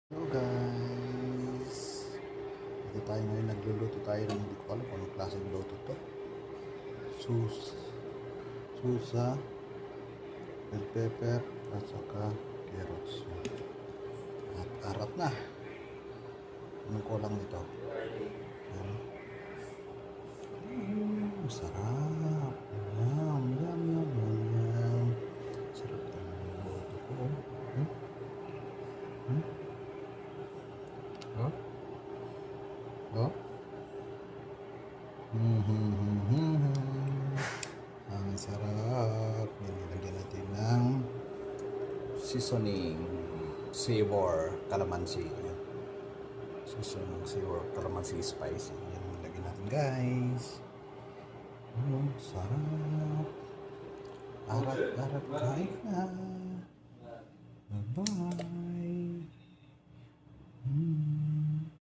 Hello guys! Ito tayo ngayon, nagluluto tayo ng hindi ko alam kung anong klaseng luto to. Susa, bell pepper, at saka carrots. At arap na. Anong kulang nito? Yan. Sarap! Yum, yum, yum, yum, yum. Sarap ng luto ko. Hmm? Hmm? Oh? Oh? Ang sarap. Nilagyan natin ng seasoning savor calamansi. Seasoning savor calamansi spicy. Yan ang nilagyan natin guys. Sarap. Arap-arap kain na. Bye-bye.